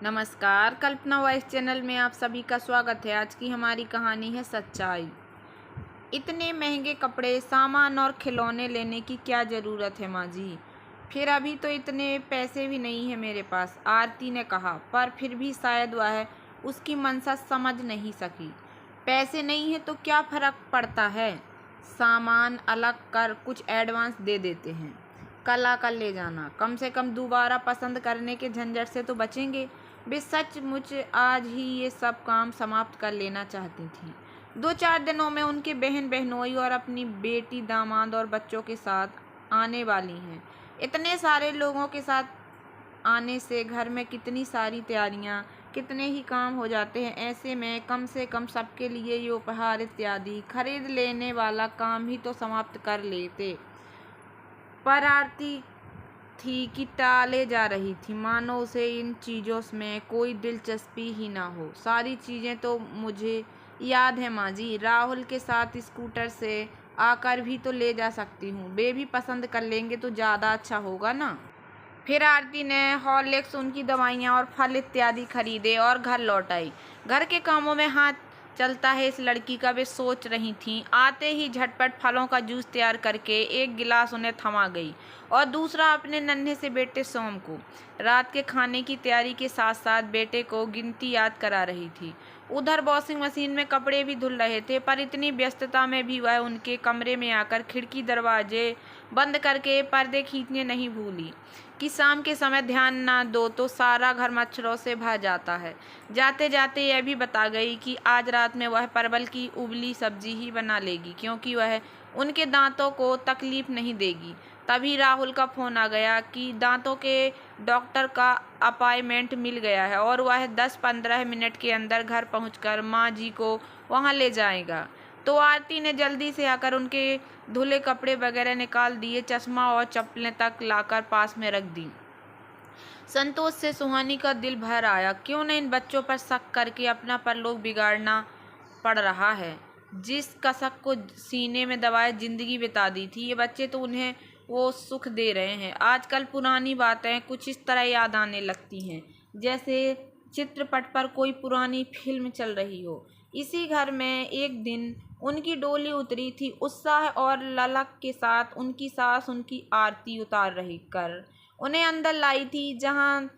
नमस्कार, कल्पना voice channel में आप सभी का स्वागत है। आज की हमारी कहानी है सच्चाई। इतने महंगे कपड़े, सामान और खिलौने लेने की क्या ज़रूरत है माँ जी? फिर अभी तो इतने पैसे भी नहीं है मेरे पास, आरती ने कहा। पर फिर भी शायद वह उसकी मंशा समझ नहीं सकी। पैसे नहीं है तो क्या फ़र्क पड़ता है, सामान अलग कर कुछ एडवांस दे देते हैं, कल आकर ले जाना। कम से कम दोबारा पसंद करने के झंझट से तो बचेंगे। वे सचमुच आज ही ये सब काम समाप्त कर लेना चाहती थीं। 2-4 दिनों में उनके बहन बहनोई और अपनी बेटी, दामाद और बच्चों के साथ आने वाली हैं। इतने सारे लोगों के साथ आने से घर में कितनी सारी तैयारियां, कितने ही काम हो जाते हैं। ऐसे में कम से कम सबके लिए ये उपहार इत्यादि खरीद लेने वाला काम ही तो समाप्त कर लेते। पर आरती थी कि टाले जा रही थी, मानो उसे इन चीज़ों में कोई दिलचस्पी ही ना हो। सारी चीज़ें तो मुझे याद है माँ जी, राहुल के साथ स्कूटर से आकर भी तो ले जा सकती हूँ। वे भी पसंद कर लेंगे तो ज़्यादा अच्छा होगा ना। फिर आरती ने हॉर्लिक्स, उनकी दवाइयाँ और फल इत्यादि खरीदे और घर लौट आई। घर के कामों में हाथ चलता है इस लड़की का, वे सोच रही थीं। आते ही झटपट फलों का जूस तैयार करके एक गिलास उन्हें थमा गई और दूसरा अपने नन्हे से बेटे सोम को। रात के खाने की तैयारी के साथ साथ बेटे को गिनती याद करा रही थी। उधर वॉशिंग मशीन में कपड़े भी धुल रहे थे, पर इतनी व्यस्तता में भी वह उनके कमरे में आकर खिड़की दरवाजे बंद करके पर्दे खींचने नहीं भूली कि शाम के समय ध्यान ना दो तो सारा घर मच्छरों से भर जाता है। जाते जाते यह भी बता गई कि आज रात में वह परवल की उबली सब्जी ही बना लेगी, क्योंकि वह उनके दांतों को तकलीफ नहीं देगी। तभी राहुल का फ़ोन आ गया कि दांतों के डॉक्टर का अपॉइंटमेंट मिल गया है और वह 10-15 मिनट के अंदर घर पहुंचकर माँ जी को वहां ले जाएगा। तो आरती ने जल्दी से आकर उनके धुले कपड़े वगैरह निकाल दिए, चश्मा और चप्पलें तक लाकर पास में रख दी। संतोष से सुहानी का दिल भर आया। क्यों न इन बच्चों पर शक करके अपना परलोक बिगाड़ना पड़ रहा है। जिस कसक को सीने में दबाए जिंदगी बिता दी थी, ये बच्चे तो उन्हें वो सुख दे रहे हैं। आजकल पुरानी बातें कुछ इस तरह याद आने लगती हैं जैसे चित्रपट पर कोई पुरानी फिल्म चल रही हो। इसी घर में एक दिन उनकी डोली उतरी थी। उत्साह और ललक के साथ उनकी सास उनकी आरती उतार रही कर उन्हें अंदर लाई थी, जहाँ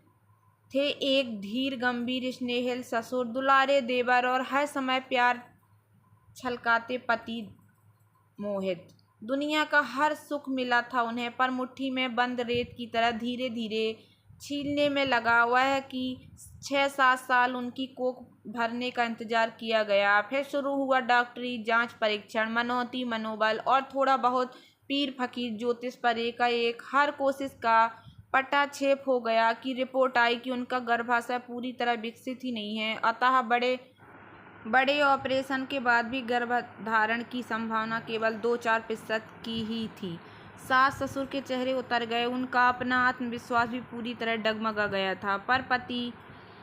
थे एक धीर गंभीर स्नेहिल ससुर, दुलारे देवर और हर समय प्यार छलकाते पति मोहित। दुनिया का हर सुख मिला था उन्हें, पर मुट्ठी में बंद रेत की तरह धीरे धीरे छीलने में लगा। वह कि 6-7 साल उनकी कोख भरने का इंतजार किया गया। फिर शुरू हुआ डॉक्टरी जांच, परीक्षण, मनौती, मनोबल और थोड़ा बहुत पीर फकीर ज्योतिष पर एकाएक हर कोशिश का पटाक्षेप हो गया कि रिपोर्ट आई कि उनका गर्भाशय पूरी तरह विकसित ही नहीं है। अतः बड़े बड़े ऑपरेशन के बाद भी गर्भधारण की संभावना केवल 2-4% की ही थी। सास ससुर के चेहरे उतर गए, उनका अपना आत्मविश्वास भी पूरी तरह डगमगा गया था। पर पति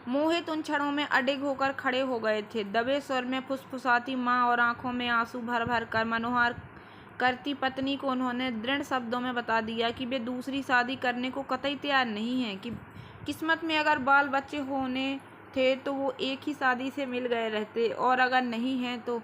मोहित उन क्षणों में अडिग होकर खड़े हो गए थे। दबे स्वर में फुसफुसाती माँ और आंखों में आंसू भर भर कर मनोहार करती पत्नी को उन्होंने दृढ़ शब्दों में बता दिया कि वे दूसरी शादी करने को कतई तैयार नहीं हैं, कि किस्मत में अगर बाल बच्चे होने थे तो वो एक ही शादी से मिल गए रहते, और अगर नहीं हैं तो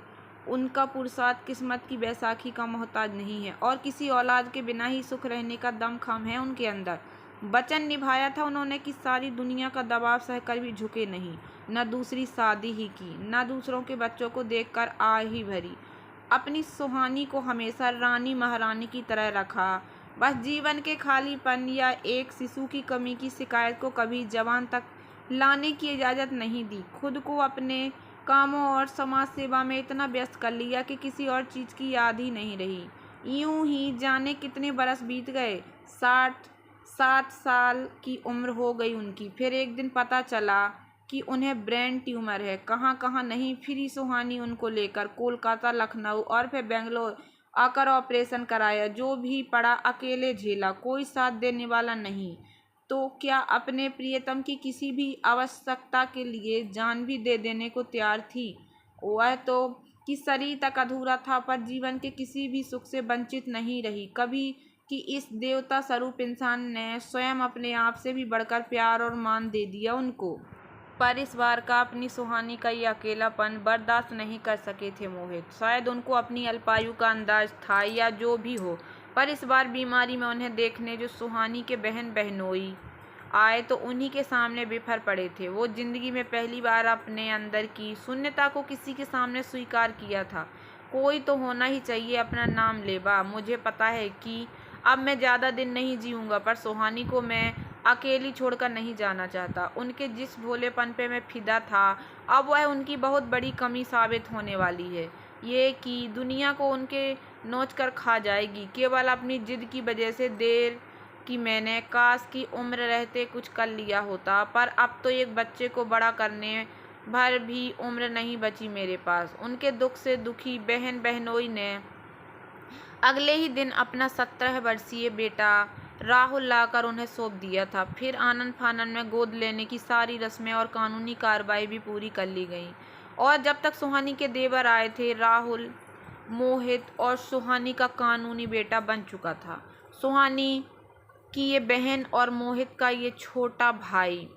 उनका पुरुषार्थ किस्मत की बैसाखी का मोहताज नहीं है और किसी औलाद के बिना ही सुख रहने का दमखम है उनके अंदर। वचन निभाया था उन्होंने कि सारी दुनिया का दबाव सहकर भी झुके नहीं, न दूसरी शादी ही की, न दूसरों के बच्चों को देखकर आह ही भरी। अपनी सुहानी को हमेशा रानी महारानी की तरह रखा। बस जीवन के खालीपन या एक शिशु की कमी की शिकायत को कभी जबान तक लाने की इजाज़त नहीं दी। खुद को अपने कामों और समाज सेवा में इतना व्यस्त कर लिया कि किसी और चीज़ की याद ही नहीं रही। यूं ही जाने कितने बरस बीत गए। 60-7 साल की उम्र हो गई उनकी। फिर एक दिन पता चला कि उन्हें ब्रेन ट्यूमर है। कहाँ कहाँ नहीं फिरी सुहानी उनको लेकर, कोलकाता, लखनऊ और फिर बेंगलोर आकर ऑपरेशन कराया। जो भी पड़ा अकेले झेला, कोई साथ देने वाला नहीं। तो क्या अपने प्रियतम की किसी भी आवश्यकता के लिए जान भी दे देने को तैयार थी। वह तो कि शरीर तक अधूरा था, पर जीवन के किसी भी सुख से वंचित नहीं रही कभी, कि इस देवता स्वरूप इंसान ने स्वयं अपने आप से भी बढ़कर प्यार और मान दे दिया उनको। पर इस बार का अपनी सुहानी का ये अकेलापन बर्दाश्त नहीं कर सके थे मोहित। शायद उनको अपनी अल्पायु का अंदाज था या जो भी हो, पर इस बार बीमारी में उन्हें देखने जो सुहानी के बहन बहनोई आए तो उन्हीं के सामने बिफर पड़े थे। वो जिंदगी में पहली बार अपने अंदर की शून्यता को किसी के सामने स्वीकार किया था। कोई तो होना ही चाहिए अपना नाम लेबा। मुझे पता है कि अब मैं ज़्यादा दिन नहीं जीऊँगा, पर सुहानी को मैं अकेली छोड़कर नहीं जाना चाहता। उनके जिस भोलेपन पे मैं फिदा था, अब वह उनकी बहुत बड़ी कमी साबित होने वाली है। ये कि दुनिया को उनके नोच कर खा जाएगी, केवल अपनी जिद की वजह से। देर कि मैंने काश की उम्र रहते कुछ कर लिया होता, पर अब तो एक बच्चे को बड़ा करने भर भी उम्र नहीं बची मेरे पास। उनके दुख से दुखी बहन बहनोई ने अगले ही दिन अपना 17 वर्षीय बेटा राहुल लाकर उन्हें सौंप दिया था। फिर आनन फानन में गोद लेने की सारी रस्में और कानूनी कार्रवाई भी पूरी कर ली गई। और जब तक सुहानी के देवर आए थे, राहुल मोहित और सुहानी का कानूनी बेटा बन चुका था। सुहानी कि ये बहन और मोहित का ये छोटा भाई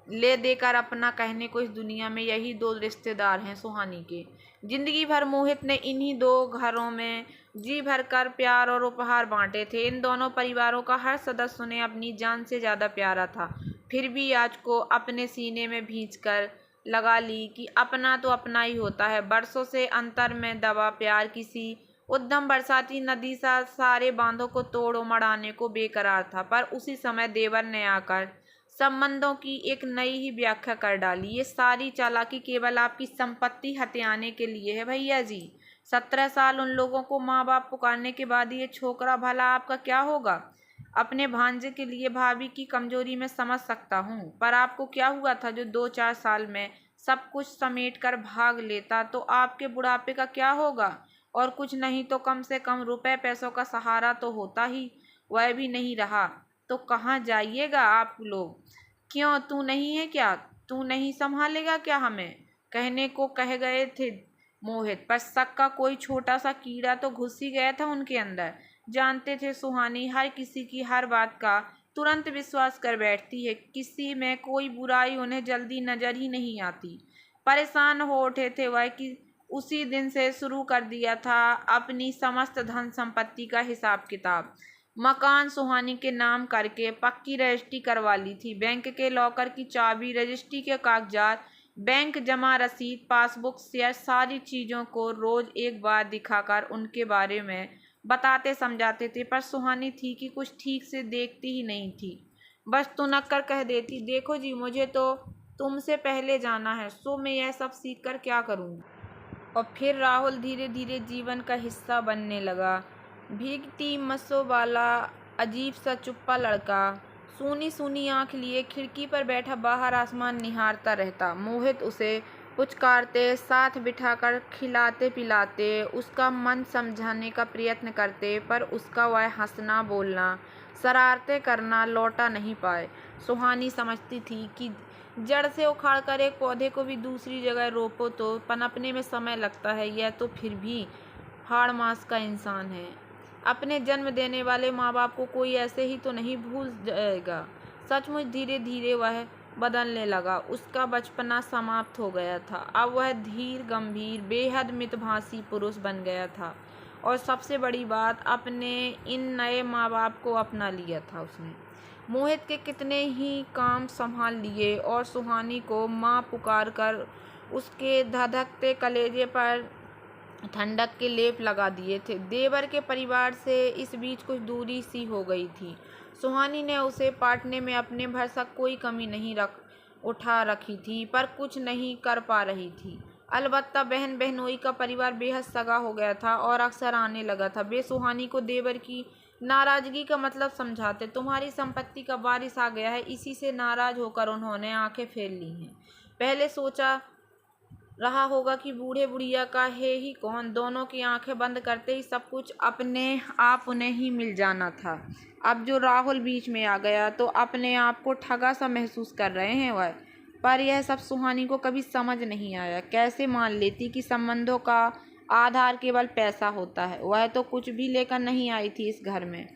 ले देकर अपना कहने को इस दुनिया में यही दो रिश्तेदार हैं सुहानी के। जिंदगी भर मोहित ने इन्हीं दो घरों में जी भर कर प्यार और उपहार बांटे थे। इन दोनों परिवारों का हर सदस्य उन्हें अपनी जान से ज़्यादा प्यारा था। फिर भी आज को अपने सीने में भींच कर लगा ली कि अपना तो अपना ही होता है। बरसों से अंतर में दबा प्यार किसी उद्दम बरसाती नदी सा सारे बांधों को तोड़ उमड़ाने को बेकरार था। पर उसी समय देवर ने आकर संबंधों की एक नई ही व्याख्या कर डाली। ये सारी चालाकी केवल आपकी संपत्ति हथियाने के लिए है भैया जी। 17 साल उन लोगों को माँ बाप पुकारने के बाद ये छोकरा भला आपका क्या होगा? अपने भांजे के लिए भाभी की कमजोरी में समझ सकता हूँ, पर आपको क्या हुआ था जो 2-4 साल में सब कुछ समेट कर भाग लेता? तो आपके बुढ़ापे का क्या होगा? और कुछ नहीं तो कम से कम रुपए पैसों का सहारा तो होता ही। वह भी नहीं रहा तो कहाँ जाइएगा आप लोग? क्यों, तू नहीं है क्या? तू नहीं संभालेगा क्या हमें? कहने को कह गए थे मोहित, पर शक का कोई छोटा सा कीड़ा तो घुस ही गया था उनके अंदर। जानते थे सुहानी हर किसी की हर बात का तुरंत विश्वास कर बैठती है। किसी में कोई बुराई उन्हें जल्दी नजर ही नहीं आती। परेशान हो उठे थे वह कि उसी दिन से शुरू कर दिया था अपनी समस्त धन संपत्ति का हिसाब किताब। मकान सुहानी के नाम करके पक्की रजिस्ट्री करवा ली थी। बैंक के लॉकर की चाबी, रजिस्ट्री के कागजात, बैंक जमा रसीद, पासबुक, शेयर, सारी चीज़ों को रोज एक बार दिखाकर उनके बारे में बताते समझाते थे। पर सुहानी थी कि कुछ ठीक से देखती ही नहीं थी। बस तुनक कर कह देती, देखो जी मुझे तो तुमसे पहले जाना है, सो मैं यह सब सीख कर क्या करूँगी। और फिर राहुल धीरे धीरे जीवन का हिस्सा बनने लगा। भीगती मसों वाला अजीब सा चुप्पा लड़का, सूनी सूनी आँख लिए खिड़की पर बैठा बाहर आसमान निहारता रहता। मोहित उसे पुचकारते, साथ बिठाकर खिलाते पिलाते, उसका मन समझाने का प्रयत्न करते, पर उसका वह हंसना बोलना, शरारतें करना लौटा नहीं पाए। सुहानी समझती थी कि जड़ से उखाड़कर एक पौधे को भी दूसरी जगह रोपो तो पनपने में समय लगता है। यह तो फिर भी हाड़ मास का इंसान है। अपने जन्म देने वाले माँ बाप को कोई ऐसे ही तो नहीं भूल जाएगा। सचमुच धीरे धीरे वह बदलने लगा। उसका बचपना समाप्त हो गया था। अब वह धीर गंभीर बेहद मितभाषी पुरुष बन गया था। और सबसे बड़ी बात, अपने इन नए माँ बाप को अपना लिया था उसने। मोहित के कितने ही काम संभाल लिए और सुहानी को माँ पुकार कर उसके धधकते कलेजे पर ठंडक के लेप लगा दिए थे। देवर के परिवार से इस बीच कुछ दूरी सी हो गई थी। सुहानी ने उसे पाटने में अपने भरसक कोई कमी नहीं उठा रखी थी, पर कुछ नहीं कर पा रही थी। अलबत्ता बहन बहनोई का परिवार बेहद सगा हो गया था और अक्सर आने लगा था। वे सुहानी को देवर की नाराजगी का मतलब समझाते। तुम्हारी संपत्ति का वारिस आ गया है, इसी से नाराज होकर उन्होंने आंखें फेर ली हैं। पहले सोचा रहा होगा कि बूढ़े बुढ़िया का है ही कौन, दोनों की आंखें बंद करते ही सब कुछ अपने आप उन्हें ही मिल जाना था। अब जो राहुल बीच में आ गया तो अपने आप को ठगा सा महसूस कर रहे हैं वह। पर यह सब सुहानी को कभी समझ नहीं आया। कैसे मान लेती कि संबंधों का आधार केवल पैसा होता है। वह तो कुछ भी लेकर नहीं आई थी इस घर में,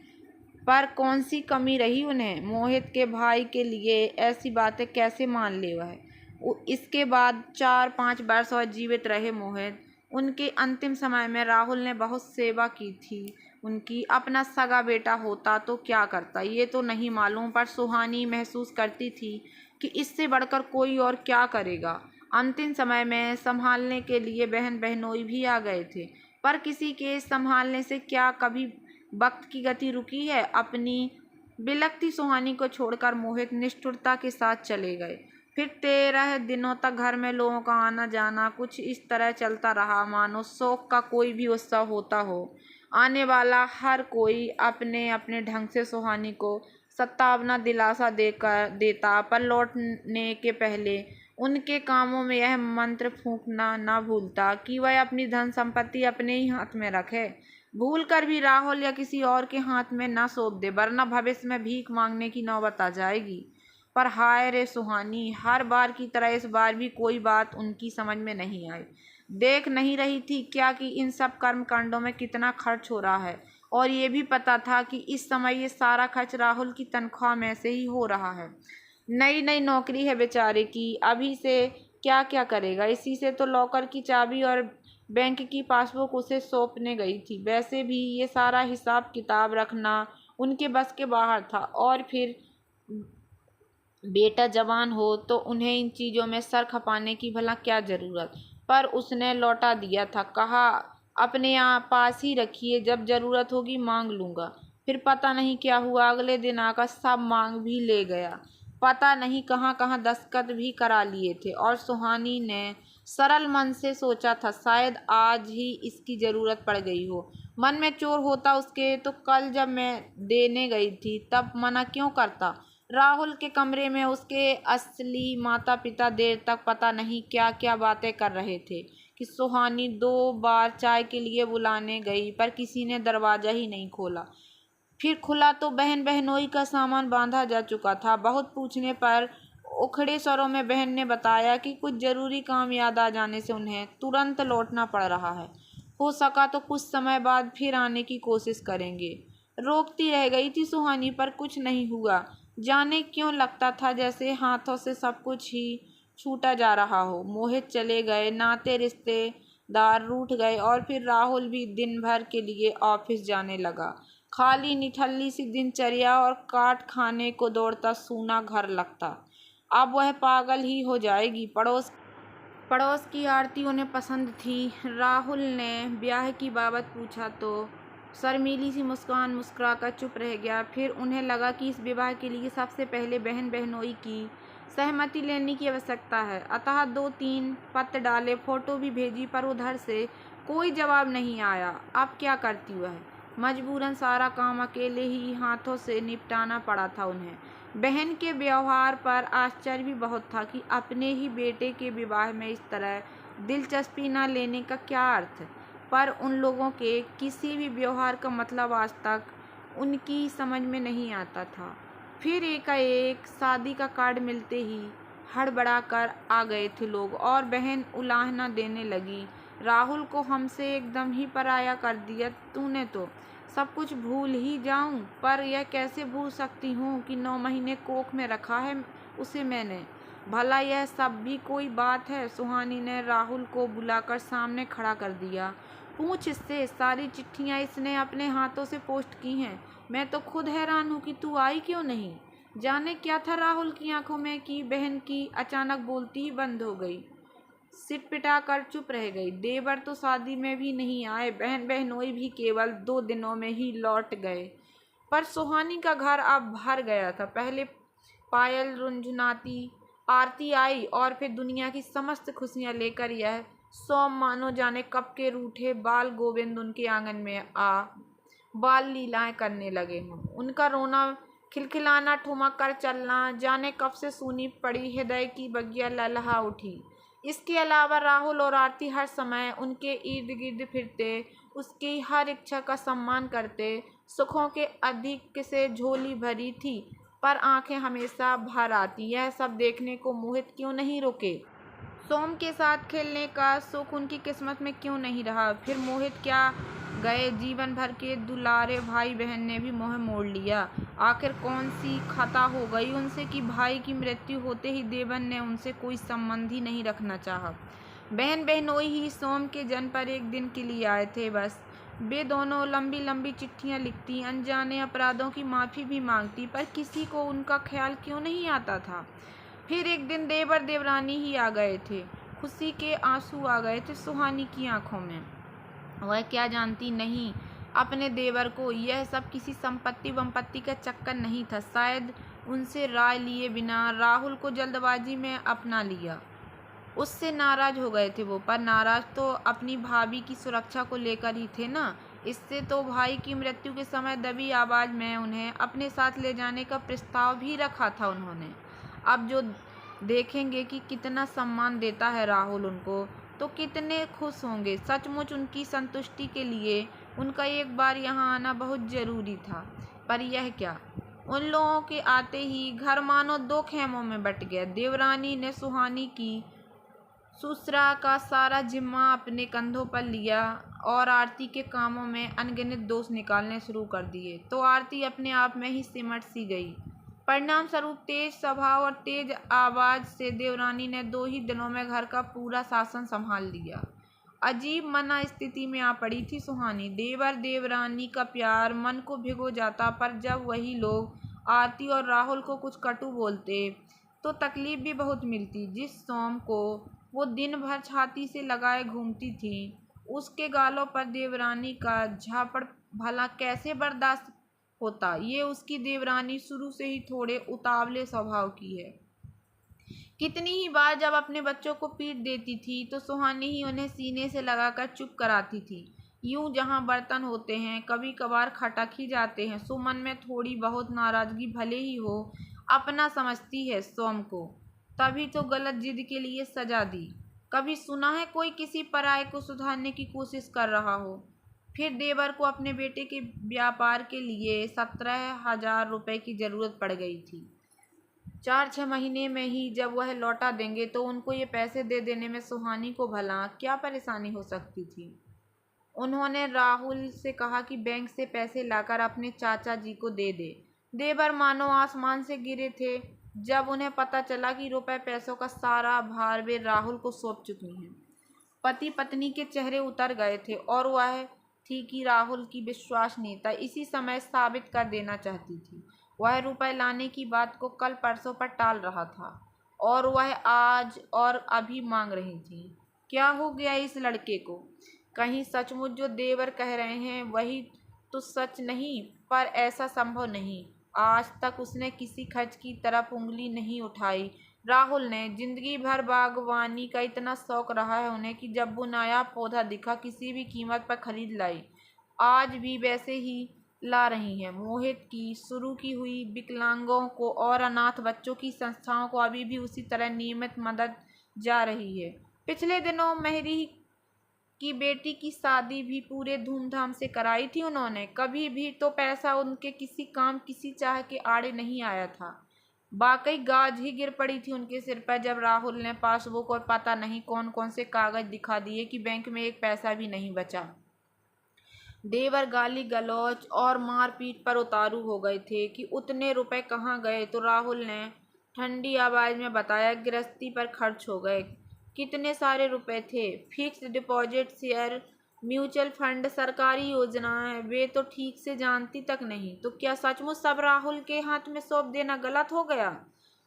पर कौन सी कमी रही उन्हें? मोहित के भाई के लिए ऐसी बातें कैसे मान ले वह? इसके बाद 4-5 वर्ष और जीवित रहे मोहित। उनके अंतिम समय में राहुल ने बहुत सेवा की थी उनकी। अपना सगा बेटा होता तो क्या करता ये तो नहीं मालूम, पर सुहानी महसूस करती थी कि इससे बढ़कर कोई और क्या करेगा। अंतिम समय में संभालने के लिए बहन बहनोई भी आ गए थे, पर किसी के संभालने से क्या कभी वक्त की गति रुकी है। अपनी बिलखती सुहानी को छोड़कर मोहित निष्ठुरता के साथ चले गए। फिर 13 दिनों तक घर में लोगों का आना जाना कुछ इस तरह चलता रहा मानो शोक का कोई भी उत्सव होता हो। आने वाला हर कोई अपने अपने ढंग से सुहानी को सत्तावना दिलासा देता, पर लौटने के पहले उनके कामों में यह मंत्र फूंकना न भूलता कि वह अपनी धन संपत्ति अपने ही हाथ में रखे। भूल कर भी राहुल या किसी और के हाथ में न सौंप दे, वरना भविष्य में भीख मांगने की नौबत आ जाएगी। पर हाय रे सुहानी, हर बार की तरह इस बार भी कोई बात उनकी समझ में नहीं आई। देख नहीं रही थी क्या कि इन सब कर्म कांडों में कितना खर्च हो रहा है, और ये भी पता था कि इस समय ये सारा खर्च राहुल की तनख्वाह में से ही हो रहा है। नई नई नौकरी है बेचारे की, अभी से क्या क्या करेगा। इसी से तो लॉकर की चाबी और बैंक की पासबुक उसे सौंपने गई थी। वैसे भी ये सारा हिसाब किताब रखना उनके बस के बाहर था, और फिर बेटा जवान हो तो उन्हें इन चीज़ों में सर खपाने की भला क्या ज़रूरत। पर उसने लौटा दिया था, कहा अपने यहाँ पास ही रखिए, जब ज़रूरत होगी मांग लूँगा। फिर पता नहीं क्या हुआ, अगले दिन आकर सब मांग भी ले गया। पता नहीं कहाँ कहाँ दस्तखत भी करा लिए थे, और सुहानी ने सरल मन से सोचा था शायद आज ही इसकी ज़रूरत पड़ गई हो। मन में चोर होता उसके तो कल जब मैं देने गई थी तब मना क्यों करता। राहुल के कमरे में उसके असली माता पिता देर तक पता नहीं क्या क्या बातें कर रहे थे कि सुहानी 2 बार चाय के लिए बुलाने गई, पर किसी ने दरवाज़ा ही नहीं खोला। फिर खुला तो बहन बहनोई का सामान बांधा जा चुका था। बहुत पूछने पर उखड़े स्वरों में बहन ने बताया कि कुछ ज़रूरी काम याद आ जाने से उन्हें तुरंत लौटना पड़ रहा है। हो सका तो कुछ समय बाद फिर आने की कोशिश करेंगे। रोकती रह गई थी सुहानी, पर कुछ नहीं हुआ। जाने क्यों लगता था जैसे हाथों से सब कुछ ही छूटा जा रहा हो। मोहित चले गए, नाते रिश्तेदार रूठ गए, और फिर राहुल भी दिन भर के लिए ऑफिस जाने लगा। खाली निठल्ली सी दिनचर्या और काट खाने को दौड़ता सूना घर लगता। अब वह पागल ही हो जाएगी। पड़ोस की आरती उन्हें पसंद थी। राहुल ने ब्याह की बाबत पूछा तो शर्मीली सी मुस्कान मुस्कुराकर चुप रह गया। फिर उन्हें लगा कि इस विवाह के लिए सबसे पहले बहन बहनोई की सहमति लेने की आवश्यकता है। अतः 2-3 पत्र डाले, फोटो भी भेजी, पर उधर से कोई जवाब नहीं आया। अब क्या करती वह, मजबूरन सारा काम अकेले ही हाथों से निपटाना पड़ा था उन्हें। बहन के व्यवहार पर आश्चर्य भी बहुत था कि अपने ही बेटे के विवाह में इस तरह दिलचस्पी न लेने का क्या अर्थ। पर उन लोगों के किसी भी व्यवहार का मतलब आज तक उनकी समझ में नहीं आता था। फिर एकाएक शादी का कार्ड मिलते ही हड़बड़ा कर आ गए थे लोग, और बहन उलाहना देने लगी, राहुल को हमसे एकदम ही पराया कर दिया तूने तो। सब कुछ भूल ही जाऊं, पर यह कैसे भूल सकती हूँ कि 9 महीने कोख में रखा है उसे मैंने। भला यह सब भी कोई बात है। सुहानी ने राहुल को बुलाकर सामने खड़ा कर दिया। पूछ इससे, सारी चिट्ठियाँ इसने अपने हाथों से पोस्ट की हैं। मैं तो खुद हैरान हूँ कि तू आई क्यों नहीं। जाने क्या था राहुल की आंखों में कि बहन की अचानक बोलती ही बंद हो गई। सिटपिटा कर चुप रह गई। देवर तो शादी में भी नहीं आए, बहन बहनोई भी केवल 2 दिनों में ही लौट गए। पर सुहानी का घर अब भर गया था। पहले पायल रुंझुनाती आरती आई, और फिर दुनिया की समस्त खुशियाँ लेकर यह सोम मानो जाने कब के रूठे बाल गोविंद उनके आंगन में आ बाल लीलाएं करने लगे हों। उनका रोना खिलखिलाना ठुमक कर चलना जाने कब से सूनी पड़ी हृदय की बगिया ललहा उठी। इसके अलावा राहुल और आरती हर समय उनके इर्द गिर्द फिरते, उसकी हर इच्छा का सम्मान करते। सुखों के अधिक से झोली भरी थी, पर आंखें हमेशा भर आती। यह सब देखने को मोहित क्यों नहीं रुके। सोम के साथ खेलने का सुख उनकी किस्मत में क्यों नहीं रहा? फिर मोहित क्या गए? जीवन भर के दुलारे भाई बहन ने भी मोह मोड़ लिया। आखिर कौन सी खता हो गई उनसे कि भाई की मृत्यु होते ही देवन ने उनसे कोई संबंध ही नहीं रखना चाहा। बहन बहनोई ही सोम के जन्म पर एक दिन के लिए आए थे बस। वे दोनों लंबी लंबी चिट्ठियां लिखती, अनजाने अपराधों की माफ़ी भी मांगती, पर किसी को उनका ख्याल क्यों नहीं आता था। फिर एक दिन देवर देवरानी ही आ गए थे। खुशी के आंसू आ गए थे सुहानी की आंखों में। वह क्या जानती नहीं अपने देवर को यह सब किसी संपत्ति वंपत्ति का चक्कर नहीं था। शायद उनसे राय लिए बिना राहुल को जल्दबाजी में अपना लिया। उससे नाराज हो गए थे वो, पर नाराज तो अपनी भाभी की सुरक्षा को लेकर ही थे ना। इससे तो भाई की मृत्यु के समय दबी आवाज में उन्हें अपने साथ ले जाने का प्रस्ताव भी रखा था उन्होंने। अब जो देखेंगे कि कितना सम्मान देता है राहुल उनको, तो कितने खुश होंगे। सचमुच उनकी संतुष्टि के लिए उनका एक बार यहाँ आना बहुत जरूरी था। पर यह क्या, उन लोगों के आते ही घर मानो दो खेमों में बट गया। देवरानी ने सुहानी की ससुरा का सारा जिम्मा अपने कंधों पर लिया और आरती के कामों में अनगिनत दोष निकालने शुरू कर दिए, तो आरती अपने आप में ही सिमट सी गई। परिणाम स्वरूप तेज स्वभाव और तेज आवाज से देवरानी ने 2 ही दिनों में घर का पूरा शासन संभाल लिया। अजीब मना स्थिति में आ पड़ी थी सुहानी। देवर देवरानी का प्यार मन को भिगो जाता, पर जब वही लोग आरती और राहुल को कुछ कटु बोलते तो तकलीफ भी बहुत मिलती। जिस सोम को वो दिन भर छाती से लगाए घूमती थी, उसके गालों पर देवरानी का झापड़ भला कैसे बर्दाश्त होता। ये उसकी देवरानी शुरू से ही थोड़े उतावले स्वभाव की है। कितनी ही बार जब अपने बच्चों को पीट देती थी तो सुहानी ही उन्हें सीने से लगाकर चुप कराती थी। यूं जहां बर्तन होते हैं कभी कभार खटक ही जाते हैं, सो मन में थोड़ी बहुत नाराजगी भले ही हो अपना समझती है सोम को। तभी तो गलत जिद के लिए सजा दी। कभी सुना है कोई किसी पराये को सुधारने की कोशिश कर रहा हो? फिर देवर को अपने बेटे के व्यापार के लिए 17,000 रुपये की जरूरत पड़ गई थी। 4-6 महीने में ही जब वह लौटा देंगे तो उनको ये पैसे दे देने में सुहानी को भला क्या परेशानी हो सकती थी। उन्होंने राहुल से कहा कि बैंक से पैसे लाकर अपने चाचा जी को दे दे। देवर मानो आसमान से गिरे थे जब उन्हें पता चला कि रुपए पैसों का सारा भार वे राहुल को सौंप चुकी हैं। पति पत्नी के चेहरे उतर गए थे और वह थी कि राहुल की विश्वसनीयता इसी समय साबित कर देना चाहती थी। वह रुपए लाने की बात को कल परसों पर टाल रहा था और वह आज और अभी मांग रही थी। क्या हो गया इस लड़के को? कहीं सचमुच जो देवर कह रहे हैं वही तो सच नहीं? पर ऐसा संभव नहीं। आज तक उसने किसी खर्च की तरफ उंगली नहीं उठाई। राहुल ने जिंदगी भर बागवानी का इतना शौक रहा है उन्हें कि जब वो नया पौधा दिखा किसी भी कीमत पर खरीद लाई। आज भी वैसे ही ला रही हैं। मोहित की शुरू की हुई विकलांगों को और अनाथ बच्चों की संस्थाओं को अभी भी उसी तरह नियमित मदद जा रही है। पिछले दिनों मेहरी की बेटी की शादी भी पूरे धूमधाम से कराई थी उन्होंने। कभी भी तो पैसा उनके किसी काम किसी चाह के आड़े नहीं आया था। वाकई गाज ही गिर पड़ी थी उनके सिर पर जब राहुल ने पासबुक और पता नहीं कौन कौन से कागज दिखा दिए कि बैंक में एक पैसा भी नहीं बचा। देवर गाली गलौज और मारपीट पर उतारू हो गए थे कि उतने रुपए कहाँ गए, तो राहुल ने ठंडी आवाज में बताया गृहस्थी पर खर्च हो गए। कितने सारे रुपए थे? Fixed deposit, share, mutual fund, सरकारी योजनाएं, वे तो ठीक से जानती तक नहीं। तो क्या सचमुच सब राहुल के हाथ में सौंप देना गलत हो गया?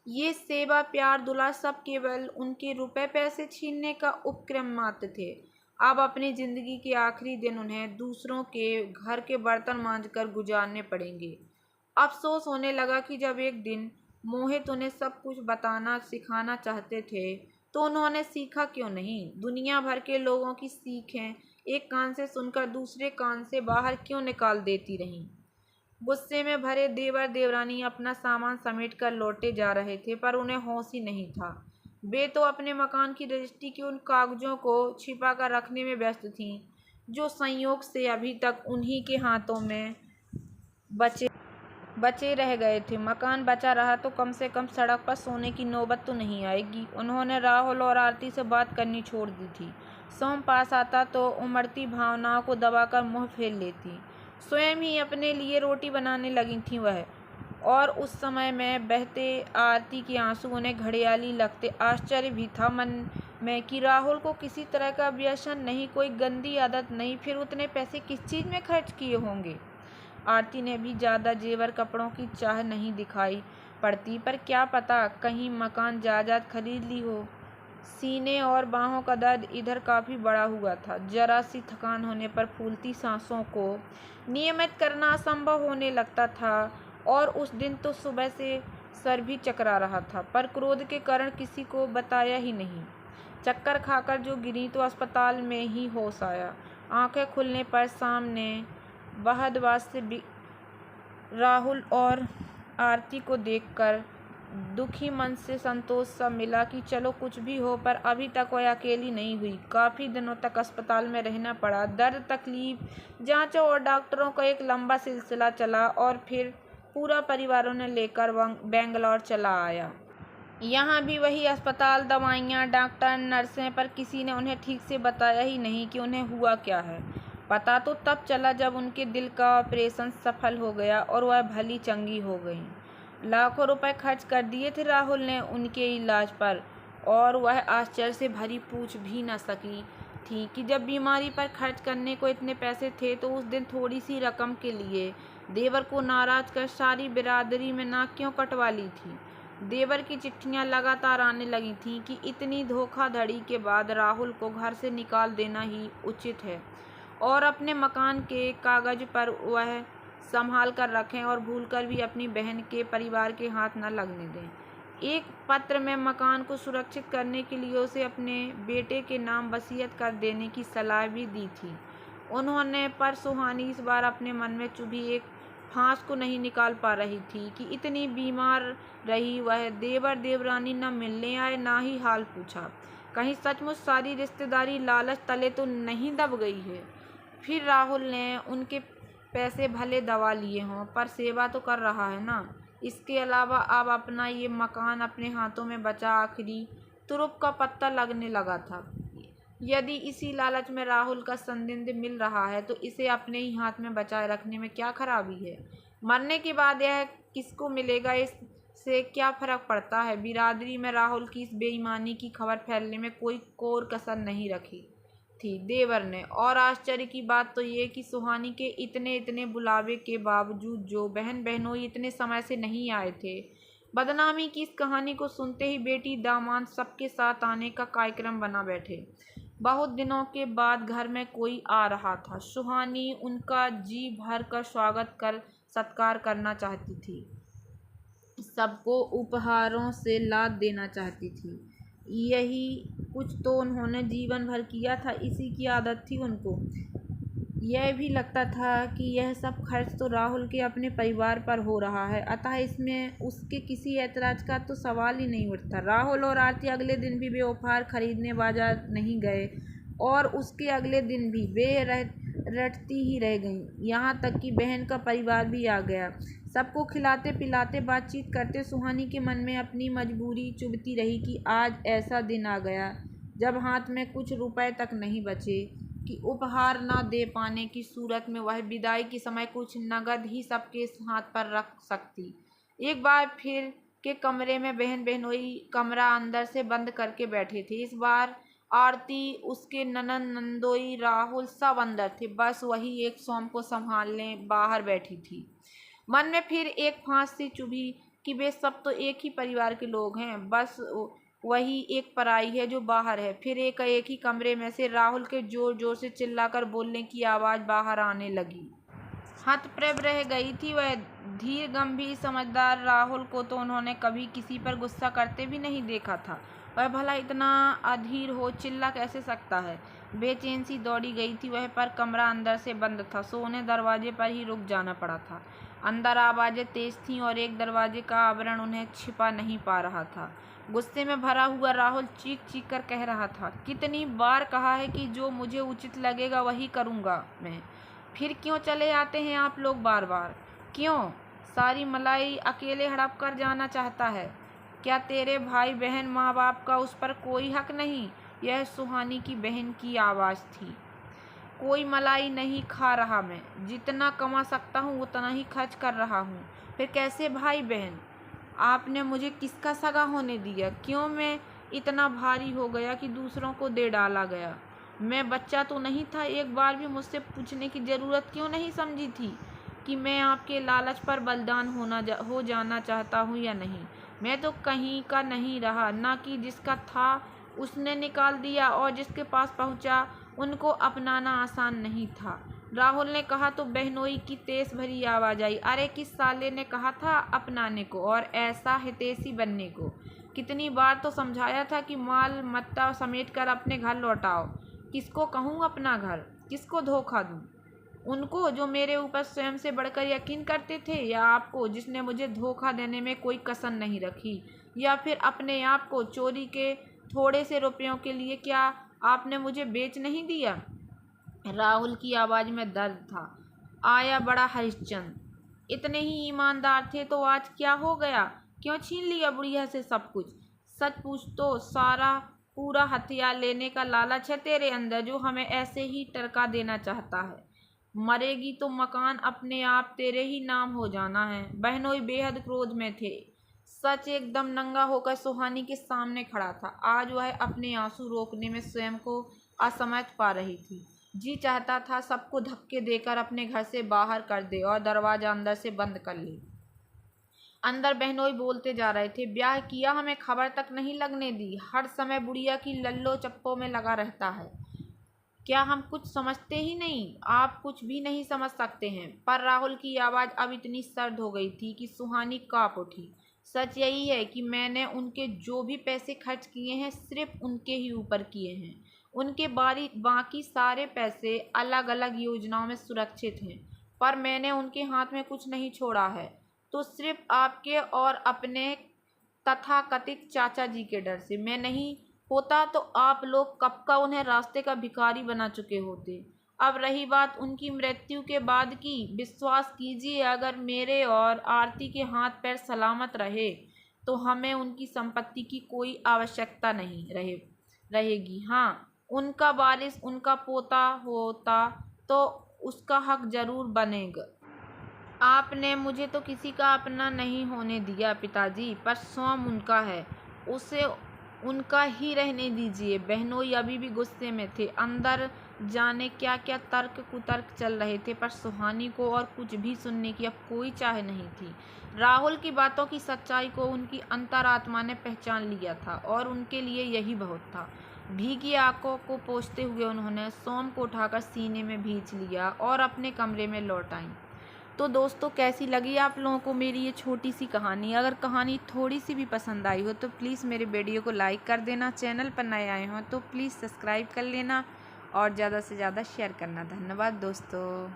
ये सेवा प्यार दुलार सब केवल उनके रुपए पैसे छीनने का उपक्रम मात्र थे। अब अपनी जिंदगी के आखिरी दिन उन्हें दूसरों के घर के बर्तन मांजकर गुजारने पड़ेंगे। अफसोस होने लगा कि जब एक दिन मोहित उन्हें सब कुछ बताना सिखाना चाहते थे तो उन्होंने सीखा क्यों नहीं? दुनिया भर के लोगों की सीखें एक कान से सुनकर दूसरे कान से बाहर क्यों निकाल देती रहीं? गुस्से में भरे देवर देवरानी अपना सामान समेट कर लौटे जा रहे थे, पर उन्हें होश ही नहीं था। वे तो अपने मकान की रजिस्ट्री के उन कागजों को छिपा कर रखने में व्यस्त थीं जो संयोग से अभी तक उन्हीं के हाथों में बचे। बचे रह गए थे। मकान बचा रहा तो कम से कम सड़क पर सोने की नौबत तो नहीं आएगी। उन्होंने राहुल और आरती से बात करनी छोड़ दी थी। सोम पास आता तो उमड़ती भावनाओं को दबाकर मुंह फेर लेती। स्वयं ही अपने लिए रोटी बनाने लगी थी वह, और उस समय में बहते आरती के आंसू उन्हें घड़ियाली लगते। आश्चर्य भी था मन में कि राहुल को किसी तरह का व्यसन नहीं, कोई गंदी आदत नहीं, फिर उतने पैसे किस चीज़ में खर्च किए होंगे। आरती ने भी ज़्यादा जेवर कपड़ों की चाह नहीं दिखाई पड़ती, पर क्या पता कहीं मकान जायदाद खरीद ली हो। सीने और बाहों का दर्द इधर काफ़ी बड़ा हुआ था। जरा सी थकान होने पर फूलती सांसों को नियमित करना असंभव होने लगता था, और उस दिन तो सुबह से सर भी चकरा रहा था, पर क्रोध के कारण किसी को बताया ही नहीं। चक्कर खाकर जो गिरी तो अस्पताल में ही होश आया। आंखें खुलने पर सामने बहदबाज से राहुल और आरती को देखकर दुखी मन से संतोष सा मिला कि चलो कुछ भी हो, पर अभी तक वह अकेली नहीं हुई। काफ़ी दिनों तक अस्पताल में रहना पड़ा। दर्द, तकलीफ, जांचों और डॉक्टरों का एक लंबा सिलसिला चला, और फिर पूरा परिवार उन्हें लेकर बेंगलोर चला आया। यहाँ भी वही अस्पताल, दवाइयाँ, डॉक्टर, नर्सें, पर किसी ने उन्हें ठीक से बताया ही नहीं कि उन्हें हुआ क्या है। पता तो तब चला जब उनके दिल का ऑपरेशन सफल हो गया और वह भली चंगी हो गई। लाखों रुपए खर्च कर दिए थे राहुल ने उनके इलाज पर, और वह आश्चर्य से भरी पूछ भी न सकी थी कि जब बीमारी पर खर्च करने को इतने पैसे थे तो उस दिन थोड़ी सी रकम के लिए देवर को नाराज कर सारी बिरादरी में नाक क्यों कटवा ली थी। देवर की चिट्ठियां लगातार आने लगी थीं कि इतनी धोखाधड़ी के बाद राहुल को घर से निकाल देना ही उचित है, और अपने मकान के कागज पर वह संभाल कर रखें, और भूलकर भी अपनी बहन के परिवार के हाथ न लगने दें। एक पत्र में मकान को सुरक्षित करने के लिए उसे अपने बेटे के नाम वसीयत कर देने की सलाह भी दी थी उन्होंने, पर सुहानी इस बार अपने मन में चुभी एक फांस को नहीं निकाल पा रही थी कि इतनी बीमार रही वह। देवर देवरानी न मिलने आए, ना ही हाल पूछा। कहीं सचमुच सारी रिश्तेदारी लालच तले तो नहीं दब गई है। फिर राहुल ने उनके पैसे भले दबा लिए हों, पर सेवा तो कर रहा है ना। इसके अलावा अब अपना ये मकान अपने हाथों में बचा आखिरी तुरुप का पत्ता लगने लगा था। यदि इसी लालच में राहुल का संदिग्ध मिल रहा है तो इसे अपने ही हाथ में बचाए रखने में क्या खराबी है। मरने के बाद यह किसको मिलेगा, इससे क्या फर्क पड़ता है। बिरादरी में राहुल की इस बेईमानी की खबर फैलने में कोई कोर कसर नहीं रखी थी देवर ने। और आश्चर्य की बात तो ये कि सुहानी के इतने बुलावे के बावजूद जो बहन बहनोई इतने समय से नहीं आए थे, बदनामी की इस कहानी को सुनते ही बेटी दामाद सबके साथ आने का कार्यक्रम बना बैठे। बहुत दिनों के बाद घर में कोई आ रहा था। सुहानी उनका जी भर कर स्वागत कर सत्कार करना चाहती थी, सबको उपहारों से लाद देना चाहती थी। यही कुछ तो उन्होंने जीवन भर किया था, इसी की आदत थी उनको। यह भी लगता था कि यह सब खर्च तो राहुल के अपने परिवार पर हो रहा है, अतः इसमें उसके किसी ऐतराज़ का तो सवाल ही नहीं उठता। राहुल और आरती अगले दिन भी वे उपहार खरीदने बाजार नहीं गए, और उसके अगले दिन भी वे रटती ही रह गईं। यहाँ तक कि बहन का परिवार भी आ गया। सबको खिलाते पिलाते बातचीत करते सुहानी के मन में अपनी मजबूरी चुभती रही कि आज ऐसा दिन आ गया जब हाथ में कुछ रुपए तक नहीं बचे कि उपहार न दे पाने की सूरत में वह विदाई के समय कुछ नगद ही सबके हाथ पर रख सकती। एक बार फिर के कमरे में बहन बहनोई कमरा अंदर से बंद करके बैठे थे। इस बार आरती, उसके ननद नंदोई, राहुल सब अंदर थे, बस वही एक सोम को संभालने बाहर बैठी थी। मन में फिर एक फांस सी चुभी कि वे सब तो एक ही परिवार के लोग हैं, बस वही एक पराई है जो बाहर है। फिर एक ही कमरे में से राहुल के जोर जोर से चिल्लाकर बोलने की आवाज़ बाहर आने लगी। हतप्रभ रह गई थी वह। धीर गंभीर समझदार राहुल को तो उन्होंने कभी किसी पर गुस्सा करते भी नहीं देखा था। वह भला इतना अधीर हो चिल्ला कैसे सकता है। बेचैन सी दौड़ी गई थी वह, पर कमरा अंदर से बंद था, सो उन्हें दरवाजे पर ही रुक जाना पड़ा था। अंदर आवाज़ें तेज थीं और एक दरवाजे का आवरण उन्हें छिपा नहीं पा रहा था। गुस्से में भरा हुआ राहुल चीख चीख कर कह रहा था, कितनी बार कहा है कि जो मुझे उचित लगेगा वही करूँगा मैं। फिर क्यों चले आते हैं आप लोग बार बार, क्यों? सारी मलाई अकेले हड़प कर जाना चाहता है। क्या तेरे भाई बहन माँ बाप का उस पर कोई हक नहीं? यह सुहानी की बहन की आवाज़ थी। कोई मलाई नहीं खा रहा मैं, जितना कमा सकता हूँ उतना ही खर्च कर रहा हूँ। फिर कैसे भाई बहन? आपने मुझे किसका सगा होने दिया? क्यों मैं इतना भारी हो गया कि दूसरों को दे डाला गया? मैं बच्चा तो नहीं था? एक बार भी मुझसे पूछने की ज़रूरत क्यों नहीं समझी थी कि मैं आपके लालच पर बलिदान हो जाना चाहता हूँ या नहीं? मैं तो कहीं का नहीं रहा, ना कि जिसका था उसने निकाल दिया और जिसके पास पहुँचा उनको अपनाना आसान नहीं था। राहुल ने कहा तो बहनोई की तेज भरी आवाज़ आई, अरे किस साले ने कहा था अपनाने को और ऐसा हितैषी बनने को? कितनी बार तो समझाया था कि माल मत्ता समेट कर अपने घर लौटाओ। किसको कहूँ अपना घर? किसको धोखा दूँ? उनको जो मेरे ऊपर स्वयं से बढ़कर यकीन करते थे, या आपको जिसने मुझे धोखा देने में कोई कसर नहीं रखी? या फिर अपने आप को चोरी के थोड़े से रुपयों के लिए क्या आपने मुझे बेच नहीं दिया? राहुल की आवाज़ में दर्द था। आया बड़ा हरिश्चंद्र, इतने ही ईमानदार थे तो आज क्या हो गया? क्यों छीन लिया बुढ़िया से सब कुछ? सच पूछ तो सारा पूरा हथियार लेने का लालच है तेरे अंदर, जो हमें ऐसे ही टरका देना चाहता है। मरेगी तो मकान अपने आप तेरे ही नाम हो जाना है। बहनोई बेहद क्रोध में थे। सच एकदम नंगा होकर सुहानी के सामने खड़ा था। आज वह अपने आंसू रोकने में स्वयं को असमर्थ पा रही थी। जी चाहता था सबको धक्के देकर अपने घर से बाहर कर दे और दरवाज़ा अंदर से बंद कर ले। अंदर बहनोई बोलते जा रहे थे, ब्याह किया, हमें खबर तक नहीं लगने दी, हर समय बुढ़िया की लल्लो चप्पों में लगा रहता है। क्या हम कुछ समझते ही नहीं? आप कुछ भी नहीं समझ सकते हैं। पर राहुल की आवाज़ अब इतनी सर्द हो गई थी कि सुहानी काँप उठी। सच यही है कि मैंने उनके जो भी पैसे खर्च किए हैं सिर्फ उनके ही ऊपर किए हैं। उनके बाकी सारे पैसे अलग अलग योजनाओं में सुरक्षित हैं, पर मैंने उनके हाथ में कुछ नहीं छोड़ा है, तो सिर्फ आपके और अपने तथाकथित चाचा जी के डर से। मैं नहीं होता तो आप लोग कब का उन्हें रास्ते का भिखारी बना चुके होते। अब रही बात उनकी मृत्यु के बाद की, विश्वास कीजिए अगर मेरे और आरती के हाथ पैर सलामत रहे तो हमें उनकी संपत्ति की कोई आवश्यकता नहीं रहेगी। हाँ, उनका वारिस उनका पोता होता तो उसका हक जरूर बनेगा। आपने मुझे तो किसी का अपना नहीं होने दिया पिताजी, पर सोम उनका है, उसे उनका ही रहने दीजिए। बहनोई अभी भी गुस्से में थे। अंदर जाने क्या क्या तर्क कुतर्क चल रहे थे, पर सुहानी को और कुछ भी सुनने की अब कोई चाह नहीं थी। राहुल की बातों की सच्चाई को उनकी अंतरात्मा ने पहचान लिया था और उनके लिए यही बहुत था। भीगी आंखों को पोंछते हुए उन्होंने सोम को उठाकर सीने में भींच लिया और अपने कमरे में लौट आईं। तो दोस्तों, कैसी लगी आप लोगों को मेरी ये छोटी सी कहानी? अगर कहानी थोड़ी सी भी पसंद आई हो तो प्लीज़ मेरे वीडियो को लाइक कर देना। चैनल पर नए आए हों तो प्लीज़ सब्सक्राइब कर लेना और ज़्यादा से ज़्यादा शेयर करना। धन्यवाद दोस्तों।